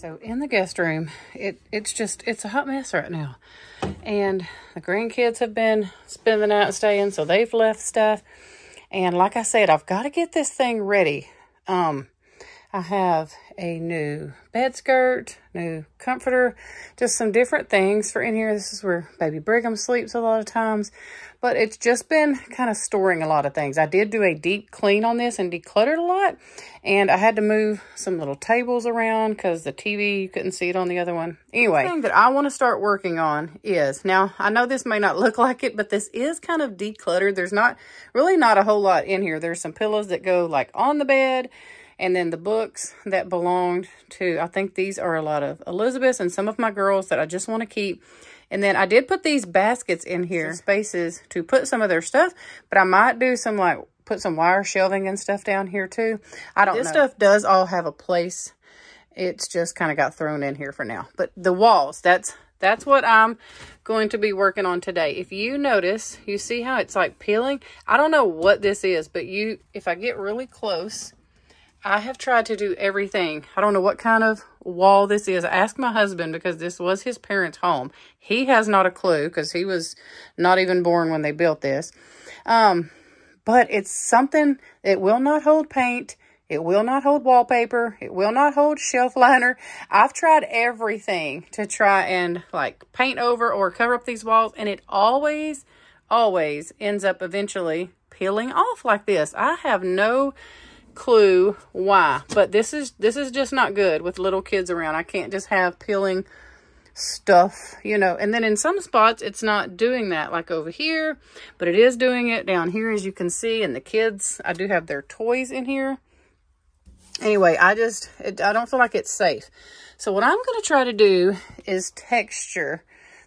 So in the guest room, it's a hot mess right now. And the grandkids have been spending the night staying, so they've left stuff. And like I said, I've got to get this thing ready. I have a new bed skirt, new comforter, just some different things for in here. This is where baby Brigham sleeps a lot of times, but it's just been kind of storing a lot of things. I did do a deep clean on this and decluttered a lot, and I had to move some little tables around because the TV, you couldn't see it on the other one. Anyway, the thing that I want to start working on is, now I know this may not look like it, but this is kind of decluttered. There's really not a whole lot in here. There's some pillows that go like on the bed, and then the books that belonged to, I think these are a lot of Elizabeth's and some of my girls that I just want to keep. And then I did put these baskets in here, spaces to put some of their stuff, but I might do some put some wire shelving and stuff down here too. I don't know. This stuff does all have a place. It's just kind of got thrown in here for now. But the walls, that's what I'm going to be working on today. If you notice, you see how it's like peeling? I don't know what this is, but if I get really close, I have tried to do everything. I don't know what kind of wall this is. I asked my husband because this was his parents' home. He has not a clue because he was not even born when they built this. But it's something that will not hold paint. It will not hold wallpaper. It will not hold shelf liner. I've tried everything to try and like paint over or cover up these walls, and it always ends up eventually peeling off like this. I have no clue why, but this is just not good with little kids around. I can't just have peeling stuff, you know. And then in some spots it's not doing that, like over here, but it is doing it down here, as you can see. And the kids, I do have their toys in here. Anyway, I don't feel like it's safe. So what I'm going to try to do is texture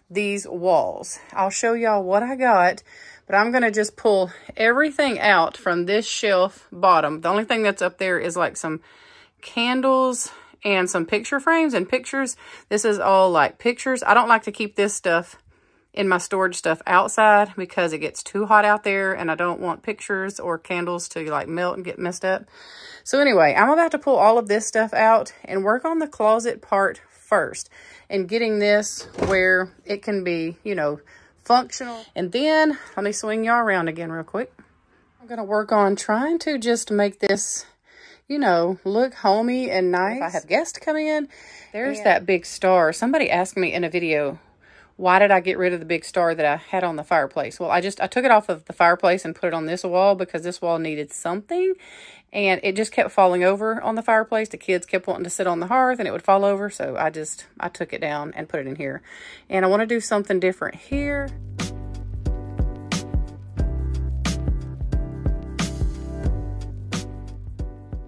these walls. I'll show y'all what I got. But I'm going to just pull everything out from this shelf bottom. The only thing that's up there is like some candles and some picture frames and pictures. This is all like pictures. I don't like to keep this stuff in my storage stuff outside because it gets too hot out there, and I don't want pictures or candles to like melt and get messed up. So anyway, I'm about to pull all of this stuff out and work on the closet part first and getting this where it can be, you know, functional. And then let me swing y'all around again real quick. I'm going to work on trying to just make this, you know, look homey and nice. If I have guests come in, there's that big star. Somebody asked me in a video, why did I get rid of the big star that I had on the fireplace? Well, I took it off of the fireplace and put it on this wall because this wall needed something. And it just kept falling over on the fireplace. The kids kept wanting to sit on the hearth and it would fall over. So I took it down and put it in here. And I want to do something different here.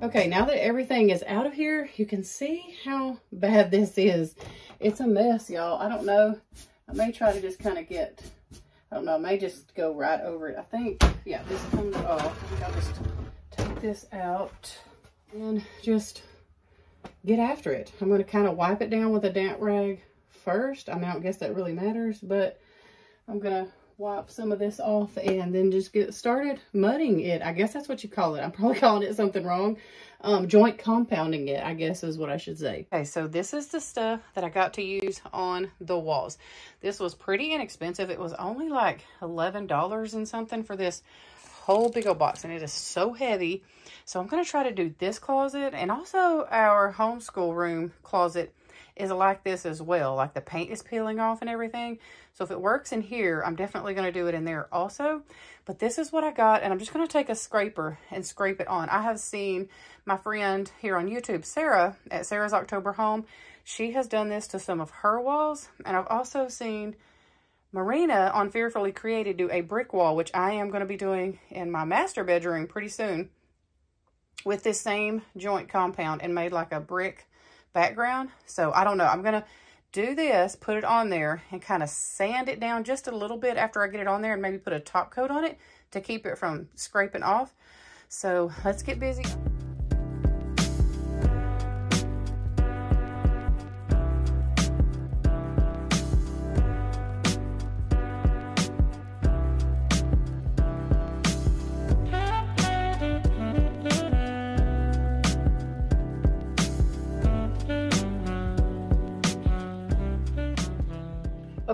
Okay, now that everything is out of here, you can see how bad this is. It's a mess, y'all. I don't know. I may try to just kind of I don't know, I may just go right over it. I think, yeah, this comes off. I think I'll just take this out and just get after it. I'm going to kind of wipe it down with a damp rag first. I mean, I don't guess that really matters, but I'm going to wipe some of this off and then just get started mudding it. I guess that's what you call it. I'm probably calling it something wrong. Joint compounding it, I guess is what I should say. Okay, so this is the stuff that I got to use on the walls. This was pretty inexpensive. It was only like $11 and something for this whole big old box, and it is so heavy. So I'm going to try to do this closet, and also our homeschool room closet is like this as well. Like the paint is peeling off and everything. So if it works in here, I'm definitely going to do it in there also. But this is what I got, and I'm just going to take a scraper and scrape it on. I have seen my friend here on YouTube, Sarah, at Sarah's October Home. She has done this to some of her walls. And I've also seen Marina on Fearfully Created do a brick wall, which I am going to be doing in my master bedroom pretty soon with this same joint compound and made like a brick background. So I don't know. I'm going to do this, put it on there, and kind of sand it down just a little bit after I get it on there, and maybe put a top coat on it to keep it from scraping off. So let's get busy.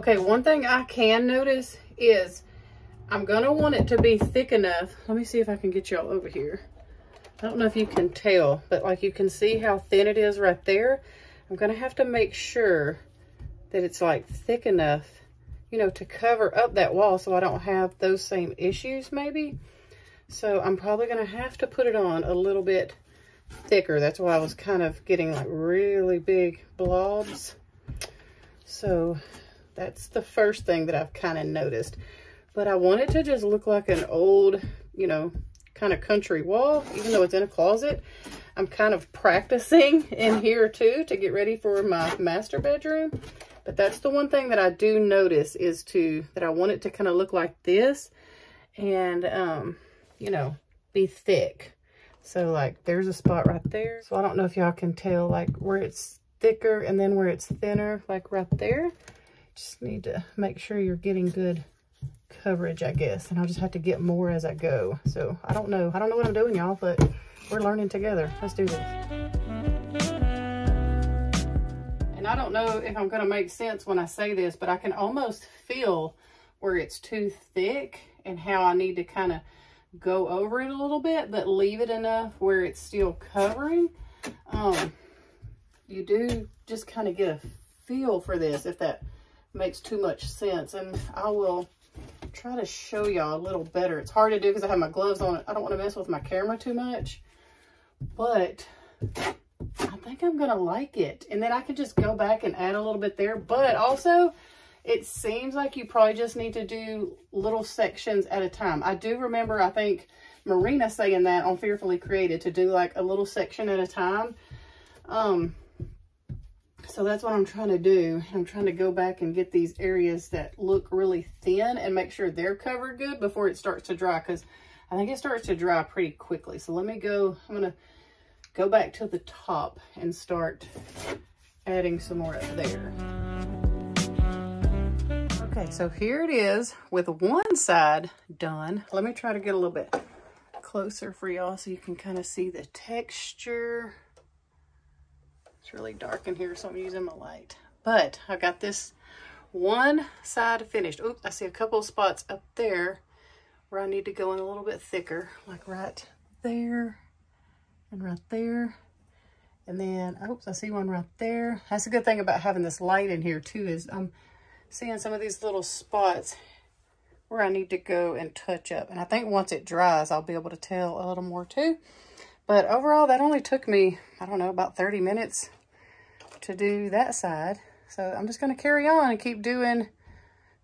Okay, one thing I can notice is I'm gonna want it to be thick enough. Let me see if I can get y'all over here. I don't know if you can tell, but like you can see how thin it is right there. I'm gonna have to make sure that it's like thick enough, you know, to cover up that wall so I don't have those same issues maybe. So I'm probably gonna have to put it on a little bit thicker. That's why I was kind of getting like really big blobs. So that's the first thing that I've kind of noticed. But I want it to just look like an old, you know, kind of country wall, even though it's in a closet. I'm kind of practicing in here too to get ready for my master bedroom. But that's the one thing that I do notice is that I want it to kind of look like this and, you know, be thick. So like there's a spot right there. So I don't know if y'all can tell like where it's thicker and then where it's thinner, like right there. Just need to make sure you're getting good coverage, I guess. And I'll just have to get more as I go. So I don't know what I'm doing, y'all, but we're learning together. Let's do this. And I don't know if I'm gonna make sense when I say this, but I can almost feel where it's too thick and how I need to kind of go over it a little bit, but leave it enough where it's still covering. You do just kind of get a feel for this, if that makes too much sense. And I will try to show y'all a little better. It's hard to do because I have my gloves on. I don't want to mess with my camera too much, but I think I'm gonna like it. And then I could just go back and add a little bit there. But also, it seems like you probably just need to do little sections at a time. I do remember, I think Marina saying that on Fearfully Created, to do like a little section at a time. So that's what I'm trying to do. I'm trying to go back and get these areas that look really thin and make sure they're covered good before it starts to dry, because I think it starts to dry pretty quickly. So let me go, I'm gonna go back to the top and start adding some more up there. Okay, so here it is with one side done. Let me try to get a little bit closer for y'all so you can kind of see the texture. It's really dark in here, so I'm using my light. But I got this one side finished. Oops, I see a couple of spots up there where I need to go in a little bit thicker, like right there and right there. And then, oops, I see one right there. That's a good thing about having this light in here too, is I'm seeing some of these little spots where I need to go and touch up. And I think once it dries, I'll be able to tell a little more too. But overall, that only took me, I don't know, about 30 minutes to do that side. So I'm just going to carry on and keep doing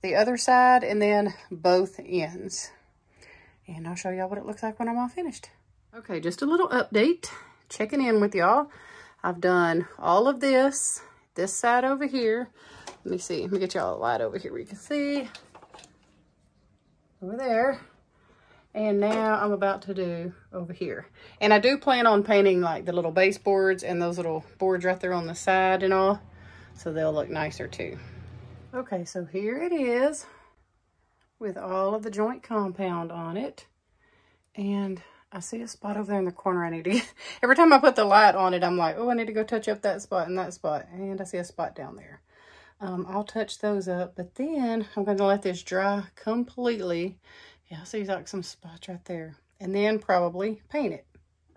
the other side and then both ends. And I'll show y'all what it looks like when I'm all finished. Okay, just a little update. Checking in with y'all. I've done all of this side over here. Let me see. Let me get y'all a light over here where you can see. Over there. And now I'm about to do over here. And I do plan on painting like the little baseboards and those little boards right there on the side and all. So they'll look nicer too. Okay, so here it is with all of the joint compound on it. And I see a spot over there in the corner I need to get. Every time I put the light on it, I'm like, oh, I need to go touch up that spot and that spot. And I see a spot down there. I'll touch those up, but then I'm going to let this dry completely. Yeah, I see like some spots right there. And then probably paint it.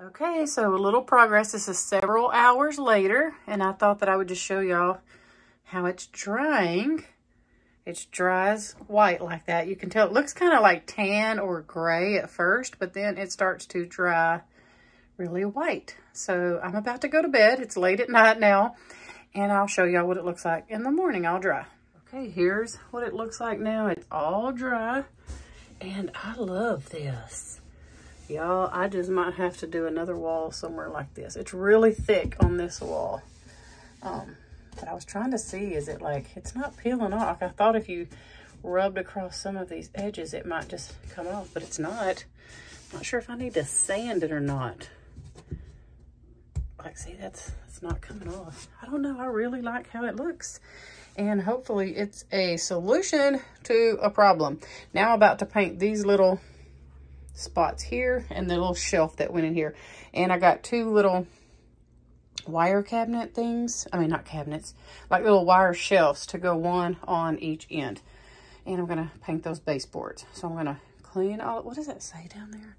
Okay, so a little progress. This is several hours later, and I thought that I would just show y'all how it's drying. It dries white like that. You can tell it looks kind of like tan or gray at first, but then it starts to dry really white. So I'm about to go to bed. It's late at night now, and I'll show y'all what it looks like in the morning all dry. Okay, here's what it looks like now. It's all dry. And I love this. Y'all, I just might have to do another wall somewhere like this. It's really thick on this wall. But I was trying to see, is it like, it's not peeling off. I thought if you rubbed across some of these edges, it might just come off, but it's not. I'm not sure if I need to sand it or not. Like, see, that's not coming off. I don't know. I really like how it looks. And hopefully it's a solution to a problem. Now I'm about to paint these little spots here and the little shelf that went in here. And I got two little wire cabinet things. I mean, not cabinets, like little wire shelves to go one on each end. And I'm going to paint those baseboards. So I'm going to clean all, what does that say down there?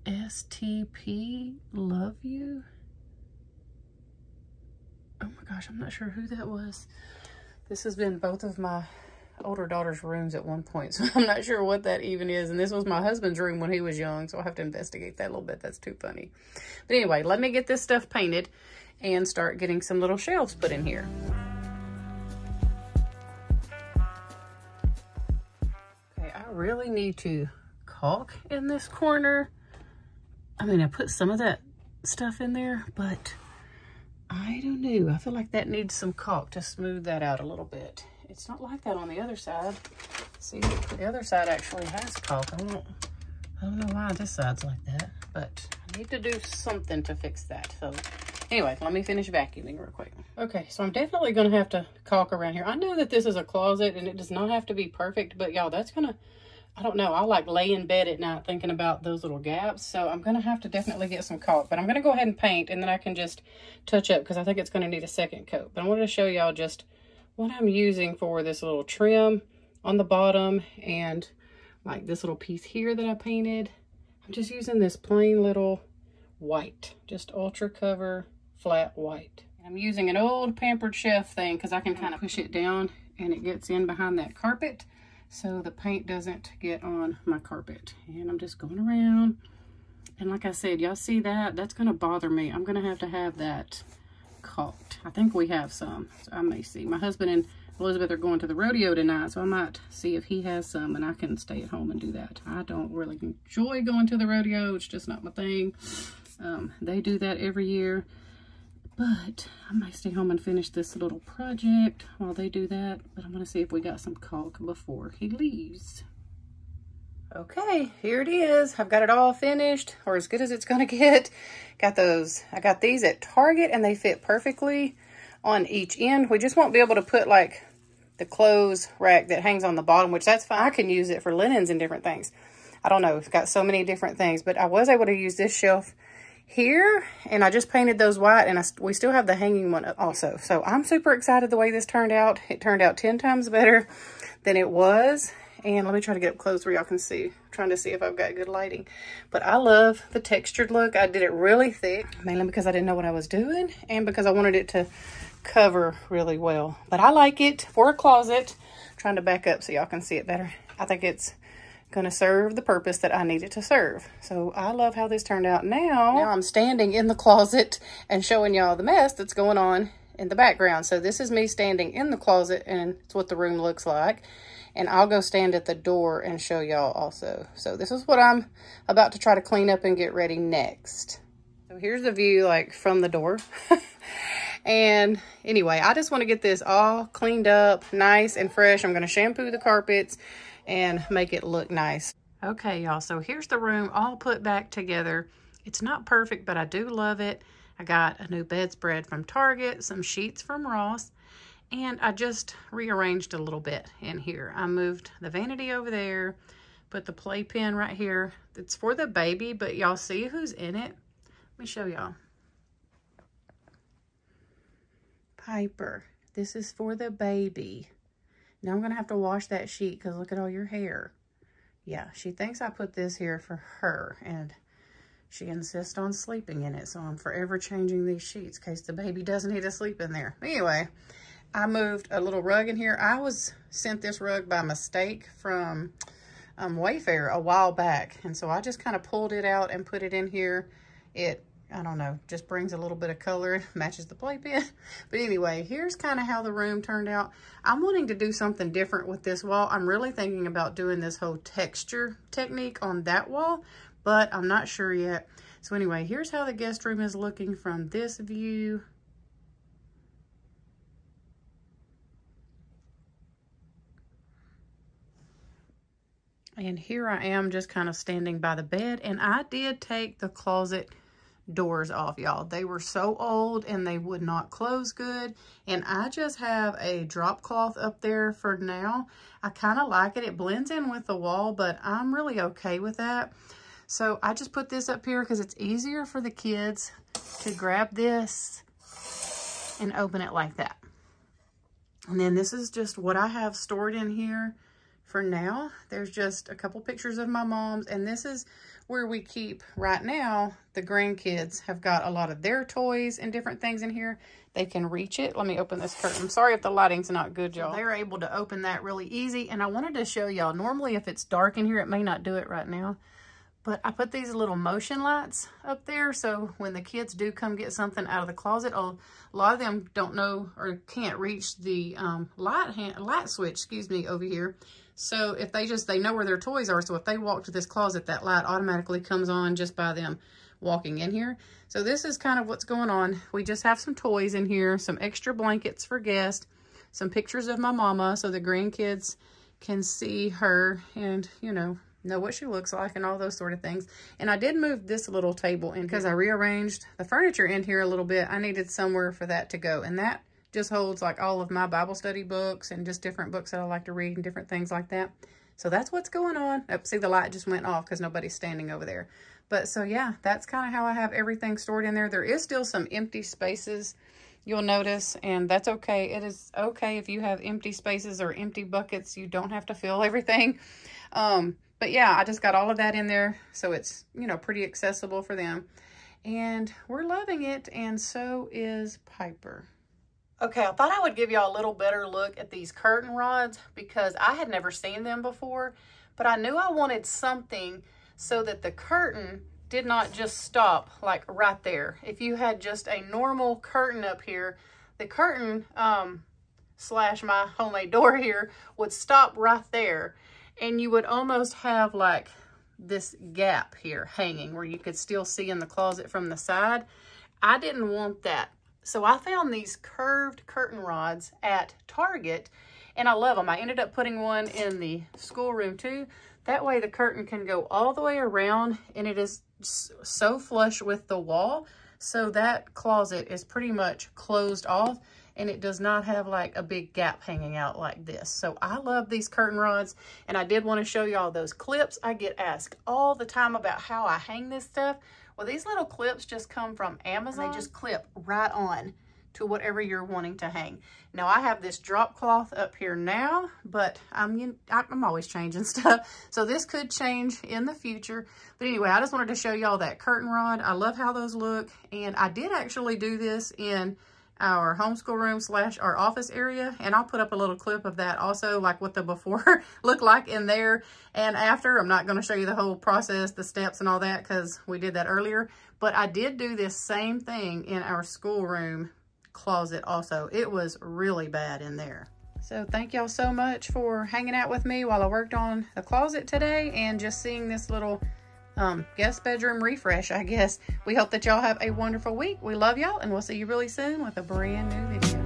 STP, love you. Oh my gosh, I'm not sure who that was. This has been both of my older daughter's rooms at one point, so I'm not sure what that even is. And this was my husband's room when he was young, so I'll have to investigate that a little bit. That's too funny. But anyway, let me get this stuff painted and start getting some little shelves put in here. Okay, I really need to caulk in this corner. I mean, I put some of that stuff in there, but I don't know. I feel like that needs some caulk to smooth that out a little bit. It's not like that on the other side. See, the other side actually has caulk. I don't know why this side's like that, but I need to do something to fix that. So anyway, let me finish vacuuming real quick. Okay, so I'm definitely gonna have to caulk around here. I know that this is a closet and it does not have to be perfect, but y'all, that's gonna, I don't know, I like lay in bed at night thinking about those little gaps. So I'm gonna have to definitely get some caulk, but I'm gonna go ahead and paint and then I can just touch up because I think it's gonna need a second coat. But I wanted to show y'all just what I'm using for this little trim on the bottom and like this little piece here that I painted. I'm just using this plain little white, just ultra cover flat white. And I'm using an old Pampered Chef thing because I can kind of push it down and it gets in behind that carpet so the paint doesn't get on my carpet. And I'm just going around. And like I said, y'all see that? That's going to bother me. I'm going to have that caulked. I think we have some, so I may see. My husband and Elizabeth are going to the rodeo tonight, so I might see if he has some and I can stay at home and do that. I don't really enjoy going to the rodeo. It's just not my thing. They do that every year, but I might stay home and finish this little project while they do that. But I'm going to see if we got some caulk before he leaves. Okay, here it is. I've got it all finished, or as good as it's gonna get. Got those, I got these at Target and they fit perfectly on each end. We just won't be able to put like the clothes rack that hangs on the bottom, which that's fine. I can use it for linens and different things. I don't know, we've got so many different things, but I was able to use this shelf here and I just painted those white and we still have the hanging one also. So I'm super excited the way this turned out. It turned out 10 times better than it was. And let me try to get up close where y'all can see. I'm trying to see if I've got good lighting. But I love the textured look. I did it really thick, mainly because I didn't know what I was doing and because I wanted it to cover really well. But I like it for a closet. I'm trying to back up so y'all can see it better. I think it's going to serve the purpose that I need it to serve. So I love how this turned out. Now I'm standing in the closet and showing y'all the mess that's going on in the background. So this is me standing in the closet and it's what the room looks like. And I'll go stand at the door and show y'all also. So this is what I'm about to try to clean up and get ready next. So here's the view like from the door. And anyway, I just want to get this all cleaned up, nice and fresh. I'm going to shampoo the carpets and make it look nice. Okay, y'all, so here's the room all put back together. It's not perfect, but I do love it. I got a new bedspread from Target, some sheets from Ross. And I just rearranged a little bit in here. I moved the vanity over there, put the playpen right here. It's for the baby, but y'all see who's in it? Let me show y'all. Piper. This is for the baby. Now I'm going to have to wash that sheet because look at all your hair. Yeah, she thinks I put this here for her, and she insists on sleeping in it. So I'm forever changing these sheets in case the baby doesn't need to sleep in there. Anyway, I moved a little rug in here. I was sent this rug by mistake from Wayfair a while back. And so I just kind of pulled it out and put it in here. It, I don't know, just brings a little bit of color, matches the playpen. But anyway, here's kind of how the room turned out. I'm wanting to do something different with this wall. I'm really thinking about doing this whole texture technique on that wall, but I'm not sure yet. So anyway, here's how the guest room is looking from this view. And here I am just kind of standing by the bed. And I did take the closet doors off, y'all. They were so old and they would not close good. And I just have a drop cloth up there for now. I kind of like it. It blends in with the wall, but I'm really okay with that. So I just put this up here because it's easier for the kids to grab this and open it like that. And then this is just what I have stored in here for now. There's just a couple pictures of my mom's, and this is where we keep, right now, the grandkids have got a lot of their toys and different things in here. They can reach it. Let me open this curtain. I'm sorry if the lighting's not good, y'all. They're able to open that really easy, and I wanted to show y'all, normally if it's dark in here, it may not do it right now, but I put these little motion lights up there, so when the kids do come get something out of the closet, a lot of them don't know or can't reach the light switch, excuse me, over here. So if they know where their toys are, so if they walk to this closet, that light automatically comes on just by them walking in here. So this is kind of what's going on. We just have some toys in here, some extra blankets for guests, some pictures of my mama so the grandkids can see her and, you know what she looks like and all those sort of things. And I did move this little table in because I rearranged the furniture in here a little bit. I needed somewhere for that to go, and that just holds like all of my Bible study books and just different books that I like to read and different things like that. So that's what's going on. Oh, see, the light just went off because nobody's standing over there. But so yeah, that's kind of how I have everything stored in there. There is still some empty spaces, you'll notice, and that's okay. It is okay if you have empty spaces or empty buckets. You don't have to fill everything. But yeah, I just got all of that in there, so it's, pretty accessible for them. And we're loving it, and so is Piper. Okay, I thought I would give y'all a little better look at these curtain rods because I had never seen them before, but I knew I wanted something so that the curtain did not just stop like right there. If you had just a normal curtain up here, the curtain slash my homemade door here would stop right there, and you would almost have like this gap here hanging where you could still see in the closet from the side. I didn't want that. So I found these curved curtain rods at Target, and I love them. I ended up putting one in the schoolroom too. That way the curtain can go all the way around, and it is so flush with the wall. So that closet is pretty much closed off, and it does not have like a big gap hanging out like this. So I love these curtain rods, and I did want to show y'all those clips. I get asked all the time about how I hang this stuff. Well, these little clips just come from Amazon. They just clip right on to whatever you're wanting to hang. Now, I have this drop cloth up here now, but I'm always changing stuff. So this could change in the future. But anyway, I just wanted to show y'all that curtain rod. I love how those look. And I did actually do this in our homeschool room slash our office area, and I'll put up a little clip of that also, like what the before looked like in there and after. I'm not going to show you the whole process, the steps and all that, because we did that earlier, but I did do this same thing in our schoolroom closet also. It was really bad in there. So thank y'all so much for hanging out with me while I worked on the closet today and just seeing this little guest bedroom refresh, I guess. We hope that y'all have a wonderful week. We love y'all, and we'll see you really soon with a brand new video.